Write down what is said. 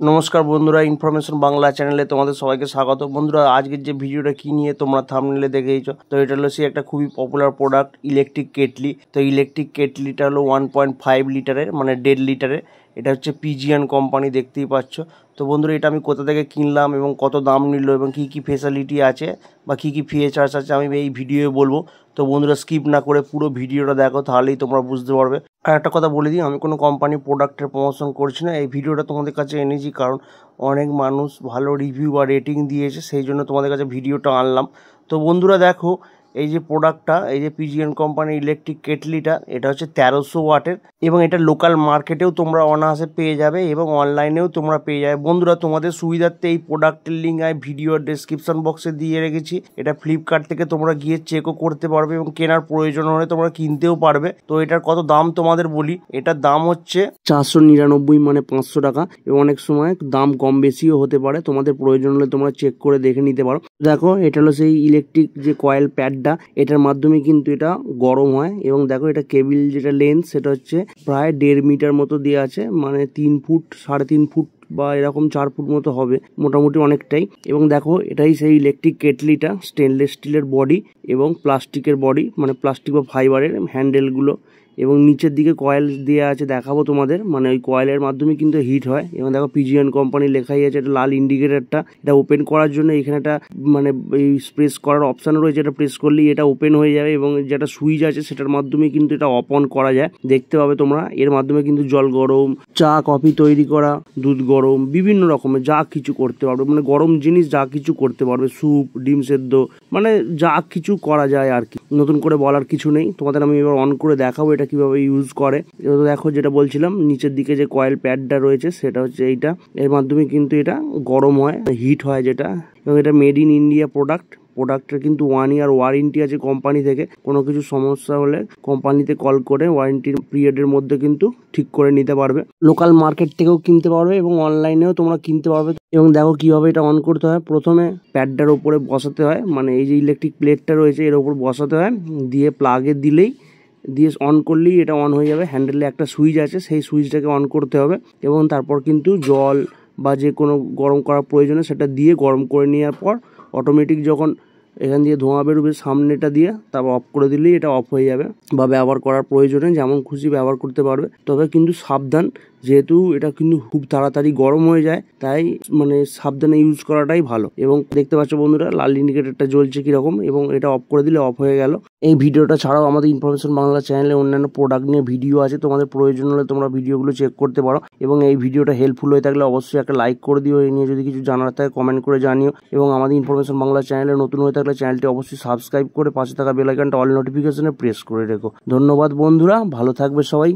নমস্কার বন্ধুরা, ইনফরমেশন বাংলা চ্যানেলে তোমাদের সবাইকে স্বাগত। বন্ধুরা, আজকের যে ভিডিওটা কি নিয়ে তোমরা থাম্বনেলে দেখেইছো, তো এটা হলো সেই একটা খুবই পপুলার প্রোডাক্ট, ইলেকট্রিক কেটলি। তো ইলেকট্রিক কেটলিটা হলো 1.5 লিটারের, মানে 1.5 লিটারের। এটা হচ্ছে পিজিয়ান কোম্পানি, দেখতেই পাচ্ছ। তো বন্ধুরা, এটা আমি কোথা থেকে কিনলাম এবং কত দাম নিল এবং কি কি ফেসিলিটি আছে বা কি কি ফিচার্স আছে আমি এই ভিডিওয়ে বলবো। তো বন্ধুরা, স্কিপ না করে পুরো ভিডিওটা দেখো, তাহলেই তোমরা বুঝতে পারবে। আর একটা কথা বলে দিই, আমি কোনো কোম্পানি প্রোডাক্টের প্রমোশন করছি না। এই ভিডিওটা তোমাদের কাছে এনেছি কারণ অনেক মানুষ ভালো রিভিউ বা রেটিং দিয়েছে, সেই জন্য তোমাদের কাছে ভিডিওটা আনলাম। তো বন্ধুরা দেখো, এই যে প্রোডাক্টটা, এই যে পিজিএন কোম্পানির ইলেকট্রিক কেটলিটা, এটা হচ্ছে 1300 ওয়াটের এবং এটা লোকাল মার্কেটেও তোমরা অনায়াসে পেয়ে যাবে এবং অনলাইনেও তোমরা পেয়ে যাবে। বন্ধুরা, তোমাদের সুবিধার্থে এই প্রোডাক্টের লিঙ্ক আমি ভিডিওর ডেসক্রিপশন বক্সে দিয়ে রেখেছি। এটা ফ্লিপকার্ট থেকে তোমরা গিয়ে চেকও করতে পারবে এবং কেনার প্রয়োজন হলে তোমরা কিনতেও পারবে। তো এটার কত দাম তোমাদের বলি। এটার দাম হচ্ছে 499, মানে 500 টাকা, এবং অনেক সময় দাম কম বেশিও হতে পারে। তোমাদের প্রয়োজন হলে তোমরা চেক করে দেখে নিতে পারো। দেখো, এটা হলো সেই ইলেকট্রিক যে কয়েল প্যাড, এটার মাধ্যমে কিন্তু এটা গরম হয়। এবং দেখো, এটা কেবিল যেটা লেন্থ সেটা হচ্ছে প্রায় 1.5 মিটার মতো দেওয়া আছে, মানে 3 ফুট 3.5 ফুট বা এরকম 4 ফুট মতো হবে, মোটামুটি অনেকটাই। এবং দেখো, এটাই সেই ইলেকট্রিক কেটলিটা, স্টেনলেস স্টিলের বডি এবং প্লাস্টিকের বডি, মানে প্লাস্টিক বা ফাইবারের হ্যান্ডেলগুলো, এবং নিচের দিকে কয়েল দেওয়া আছে, দেখাবো তোমাদের। মানে ওই কয়েলের মাধ্যমে কিন্তু হিট হয়। এবং দেখো, পিজিএন কোম্পানি লেখাই আছে। এটা লাল ইন্ডিকেটরটা, এটা ওপেন করার জন্য এখানে একটা মানে এই প্রেস করার অপশন রয়েছে, এটা প্রেস করলেই এটা ওপেন হয়ে যাবে। এবং যেটা সুইচ আছে সেটার মাধ্যমে কিন্তু এটা অফ অন করা যায়, দেখতে পাবে তোমরা। এর মাধ্যমে কিন্তু জল গরম, চা কফি তৈরি করা, দুধ গরম, বিভিন্ন রকমের যা কিছু করতে পারবে, মানে গরম জিনিস যা কিছু করতে পারবে, স্যুপ, ডিম সেদ্ধ, মানে যা কিছু করা যায় আর কি। নতুন করে বলার কিছু নেই, তোমাদের আমি এবার অন করে দেখাবো এটা কিভাবে ইউজ করে। দেখো, যেটা বলছিলাম, নিচের দিকে যে কয়েল প্যাডটা রয়েছে সেটা হচ্ছে এইটা। এর মাধ্যমে কিন্তু এটা গরম হয়, হিট হয় যেটা। এবং এটা মেড ইন ইন্ডিয়া প্রোডাক্টের কিন্তু 1 ইয়ার ওয়ারেন্টি আছে কোম্পানি থেকে। কোনো কিছু সমস্যা হলে কোম্পানিতে কল করে ওয়ারেন্টির পিরিয়ডের মধ্যে কিন্তু ঠিক করে নিতে পারবে। লোকাল মার্কেট থেকেও কিনতে পারবে এবং অনলাইনেও তোমরা কিনতে পারবে। এবং দেখো কিভাবে এটা অন করতে হয়। প্রথমে প্যাডটার উপরে বসাতে হয়, মানে এই যে ইলেকট্রিক প্লেটটা রয়েছে এর উপর বসাতে হয়, দিয়ে প্লাগে দিয়ে অন করলেই এটা অন হয়ে যাবে। হ্যান্ডেলে একটা সুইচ আছে, সেই সুইচটাকে অন করতে হবে এবং তারপর কিন্তু জল বা যে কোনো গরম করার প্রয়োজনে সেটা দিয়ে গরম করে নেওয়ার পর অটোমেটিক যখন এখান দিয়ে ধোঁয়া বেরোবে সামনেটা দিয়ে, তারপর অফ করে দিলেই এটা অফ হয়ে যাবে। বা ব্যবহার করার প্রয়োজনে যেমন খুশি ব্যবহার করতে পারবে। তবে কিন্তু সাবধান, যেহেতু এটা কিন্তু খুব তাড়াতাড়ি গরম হয়ে যায়, তাই মানে সাবধানে ইউজ করাটাই ভালো। এবং দেখতে পাচ্ছ বন্ধুরা, লাল ইন্ডিকেটরটা জ্বলছে কিরকম, এবং এটা অফ করে দিলে অফ হয়ে গেল। এই ভিডিওটা ছাড়াও আমাদের ইনফরমেশন বাংলা চ্যানেলে অন্যান্য প্রোডাক্ট নিয়ে ভিডিও আছে, তোমাদের প্রয়োজন হলে তোমরা ভিডিওগুলো চেক করতে পারো। এবং এই ভিডিওটা হেল্পফুল হয়ে থাকলে অবশ্যই একটা লাইক করে দিও। এই নিয়ে যদি কিছু জানার থাকে কমেন্ট করে জানিও। এবং আমাদের ইনফরমেশন বাংলা চ্যানেলে নতুন হয়ে থাকলে চ্যানেলটি অবশ্যই সাবস্ক্রাইব করে পাশে থাকা বেল আইকনটা অল নোটিফিকেশনে প্রেস করে রেখো। ধন্যবাদ বন্ধুরা, ভালো থাকবে সবাই।